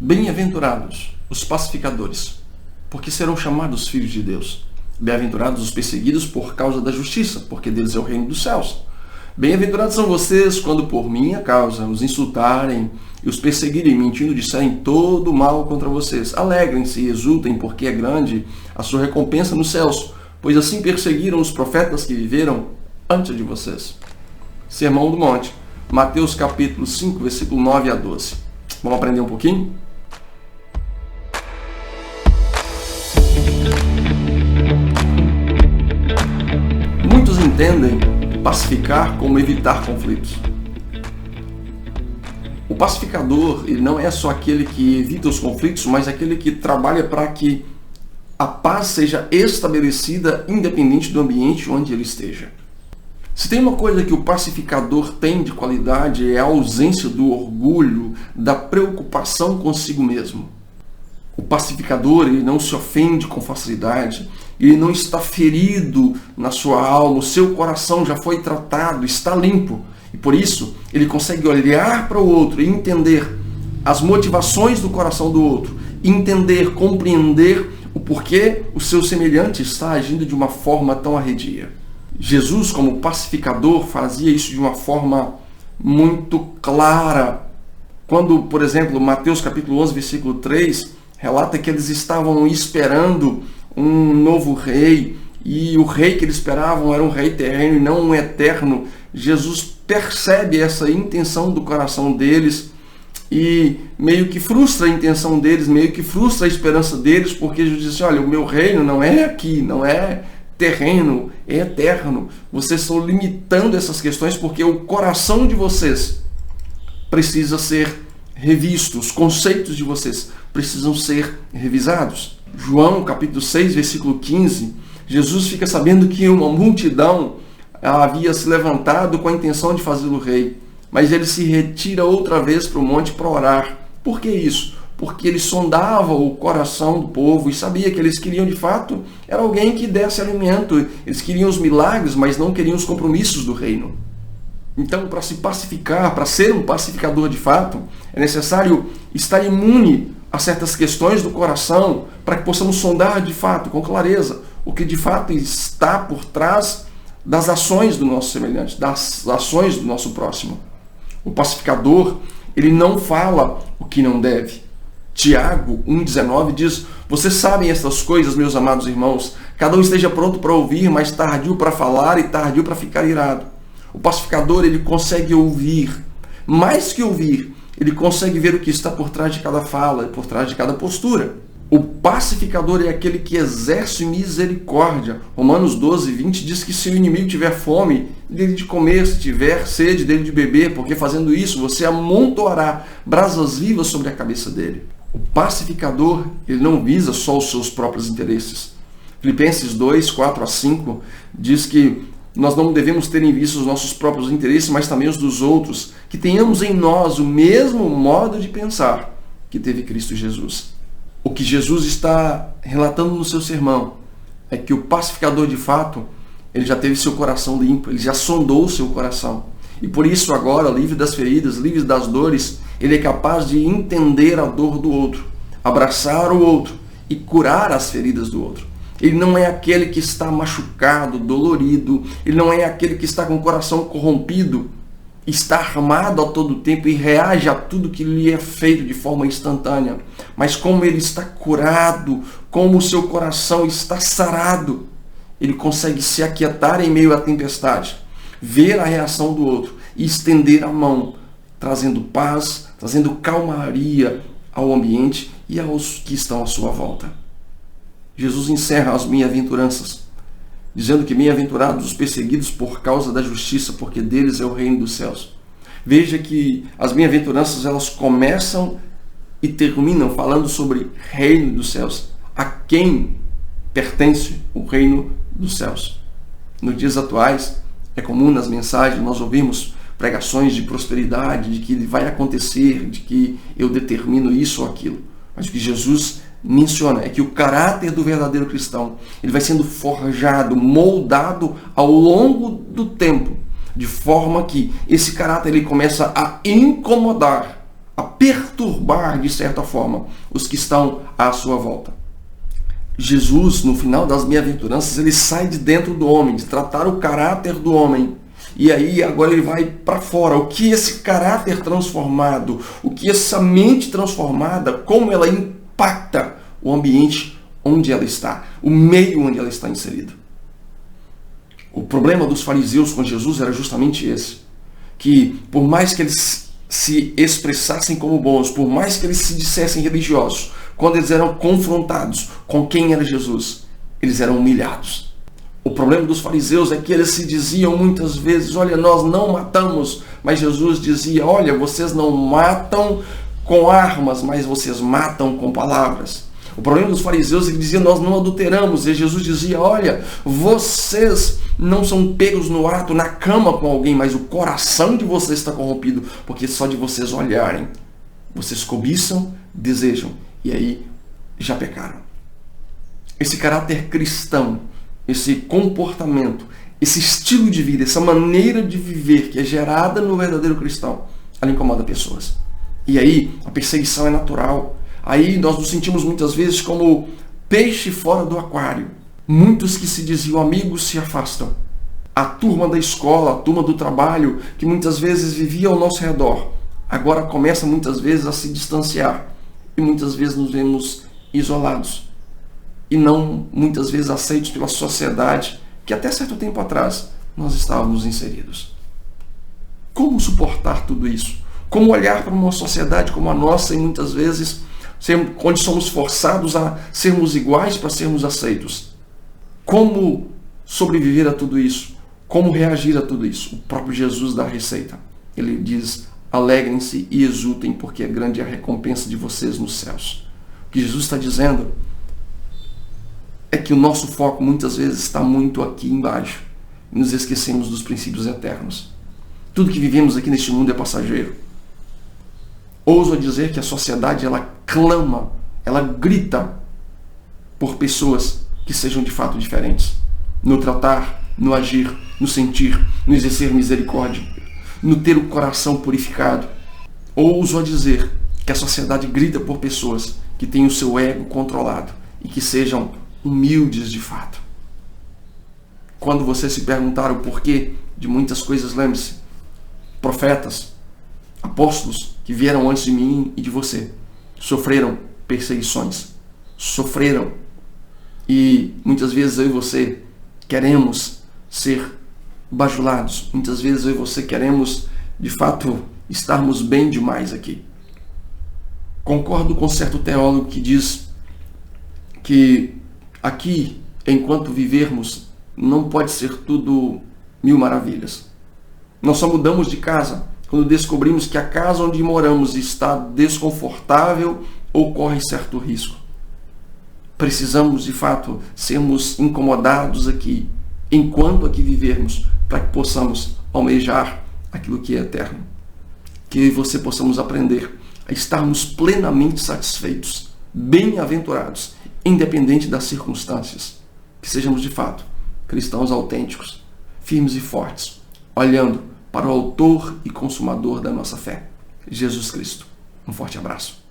Bem-aventurados os pacificadores, porque serão chamados filhos de Deus. Bem-aventurados os perseguidos por causa da justiça, porque deles é o reino dos céus. Bem-aventurados são vocês quando por minha causa os insultarem e os perseguirem, mentindo, disserem todo mal contra vocês. Alegrem-se e exultem, porque é grande a sua recompensa nos céus, pois assim perseguiram os profetas que viveram antes de vocês. Sermão do Monte, Mateus capítulo 5, versículo 9 a 12. Vamos aprender um pouquinho? Muitos entendem pacificar como evitar conflitos. O pacificador, ele não é só aquele que evita os conflitos, mas aquele que trabalha para que a paz seja estabelecida independente do ambiente onde ele esteja. Se tem uma coisa que o pacificador tem de qualidade é a ausência do orgulho, da preocupação consigo mesmo. O pacificador, ele não se ofende com facilidade, ele não está ferido na sua alma, o seu coração já foi tratado, está limpo. E por isso, ele consegue olhar para o outro e entender as motivações do coração do outro, entender, compreender o porquê o seu semelhante está agindo de uma forma tão arredia. Jesus, como pacificador, fazia isso de uma forma muito clara. Quando, por exemplo, Mateus capítulo 11, versículo 3, relata que eles estavam esperando um novo rei, e o rei que eles esperavam era um rei terreno e não um eterno. Jesus percebe essa intenção do coração deles e meio que frustra a intenção deles, meio que frustra a esperança deles, porque Jesus diz assim: olha, o meu reino não é aqui, não é terreno, é eterno. Vocês estão limitando essas questões porque o coração de vocês precisa ser revisto, os conceitos de vocês precisam ser revisados. João capítulo 6, versículo 15, Jesus fica sabendo que uma multidão havia se levantado com a intenção de fazê-lo rei, mas ele se retira outra vez para o monte para orar. Por que isso? Porque ele sondava o coração do povo e sabia que eles queriam de fato era alguém que desse alimento. Eles queriam os milagres, mas não queriam os compromissos do reino. Então, para se pacificar, para ser um pacificador de fato, é necessário estar imune a certas questões do coração para que possamos sondar de fato, com clareza, o que de fato está por trás das ações do nosso semelhante, das ações do nosso próximo. O pacificador, ele não fala o que não deve. Tiago 1,19 diz: vocês sabem estas coisas, meus amados irmãos, cada um esteja pronto para ouvir, mas tardio para falar e tardio para ficar irado. O pacificador, ele consegue ouvir, mais que ouvir, ele consegue ver o que está por trás de cada fala, por trás de cada postura. O pacificador é aquele que exerce misericórdia. Romanos 12, 20 diz que se o inimigo tiver fome, dele de comer, se tiver sede, dele de beber, porque fazendo isso você amontoará brasas vivas sobre a cabeça dele. O pacificador, ele não visa só os seus próprios interesses. Filipenses 2, 4 a 5 diz que nós não devemos ter em vista os nossos próprios interesses, mas também os dos outros, que tenhamos em nós o mesmo modo de pensar que teve Cristo Jesus. O que Jesus está relatando no seu sermão é que o pacificador de fato, ele já teve seu coração limpo, ele já sondou o seu coração. E por isso agora, livre das feridas, livre das dores, ele é capaz de entender a dor do outro, abraçar o outro e curar as feridas do outro. Ele não é aquele que está machucado, dolorido, ele não é aquele que está com o coração corrompido, está armado a todo tempo e reage a tudo que lhe é feito de forma instantânea. Mas como ele está curado, como o seu coração está sarado, ele consegue se aquietar em meio à tempestade, ver a reação do outro e estender a mão, trazendo paz, trazendo calmaria ao ambiente e aos que estão à sua volta. Jesus encerra as bem-aventuranças, dizendo que bem-aventurados os perseguidos por causa da justiça, porque deles é o reino dos céus. Veja que as bem-aventuranças, elas começam e terminam falando sobre reino dos céus. A quem pertence o reino dos céus? Nos dias atuais, é comum nas mensagens nós ouvirmos pregações de prosperidade, de que vai acontecer, de que eu determino isso ou aquilo. Mas o que Jesus menciona é que o caráter do verdadeiro cristão, ele vai sendo forjado, moldado ao longo do tempo, de forma que esse caráter ele começa a incomodar a a perturbar, de certa forma, os que estão à sua volta. Jesus, no final das bem-aventuranças, ele sai de dentro do homem, de tratar o caráter do homem. E aí agora ele vai para fora. O que esse caráter transformado, o que essa mente transformada, como ela impacta o ambiente onde ela está, o meio onde ela está inserida. O problema dos fariseus com Jesus era justamente esse, que por mais que eles se expressassem como bons, por mais que eles se dissessem religiosos, quando eles eram confrontados com quem era Jesus, eles eram humilhados. O problema dos fariseus é que eles se diziam muitas vezes, olha, nós não matamos, mas Jesus dizia, olha, vocês não matam com armas, mas vocês matam com palavras. O problema dos fariseus, ele dizia, nós não adulteramos, e Jesus dizia, olha, vocês não são pegos no ato, na cama com alguém, mas o coração de vocês está corrompido, porque só de vocês olharem, vocês cobiçam, desejam, e aí já pecaram. Esse caráter cristão, esse comportamento, esse estilo de vida, essa maneira de viver que é gerada no verdadeiro cristão, ela incomoda pessoas. E aí a perseguição é natural. Aí nós nos sentimos muitas vezes como peixe fora do aquário. Muitos que se diziam amigos se afastam. A turma da escola, a turma do trabalho, que muitas vezes vivia ao nosso redor, agora começa muitas vezes a se distanciar. E muitas vezes nos vemos isolados. E não muitas vezes aceitos pela sociedade que até certo tempo atrás nós estávamos inseridos. Como suportar tudo isso? Como olhar para uma sociedade como a nossa e muitas vezes onde somos forçados a sermos iguais para sermos aceitos? Como sobreviver a tudo isso? Como reagir a tudo isso? O próprio Jesus dá a receita. Ele diz, alegrem-se e exultem, porque é grande a recompensa de vocês nos céus. O que Jesus está dizendo é que o nosso foco muitas vezes está muito aqui embaixo. E nos esquecemos dos princípios eternos. Tudo que vivemos aqui neste mundo é passageiro. Ouso dizer que a sociedade, ela clama, ela grita por pessoas que sejam de fato diferentes. No tratar, no agir, no sentir, no exercer misericórdia, no ter o coração purificado. Ouso dizer que a sociedade grita por pessoas que têm o seu ego controlado e que sejam humildes de fato. Quando você se perguntar o porquê de muitas coisas, lembre-se, profetas, apóstolos que vieram antes de mim e de você, sofreram perseguições, sofreram, e muitas vezes eu e você queremos ser bajulados, muitas vezes eu e você queremos, de fato, estarmos bem demais aqui. Concordo com certo teólogo que diz que aqui, enquanto vivermos, não pode ser tudo mil maravilhas. Nós só mudamos de casa quando descobrimos que a casa onde moramos está desconfortável ou corre certo risco. Precisamos, de fato, sermos incomodados aqui, enquanto aqui vivermos, para que possamos almejar aquilo que é eterno. Que eu e você possamos aprender a estarmos plenamente satisfeitos, bem-aventurados, independente das circunstâncias. Que sejamos, de fato, cristãos autênticos, firmes e fortes, olhando para o autor e consumador da nossa fé, Jesus Cristo. Um forte abraço.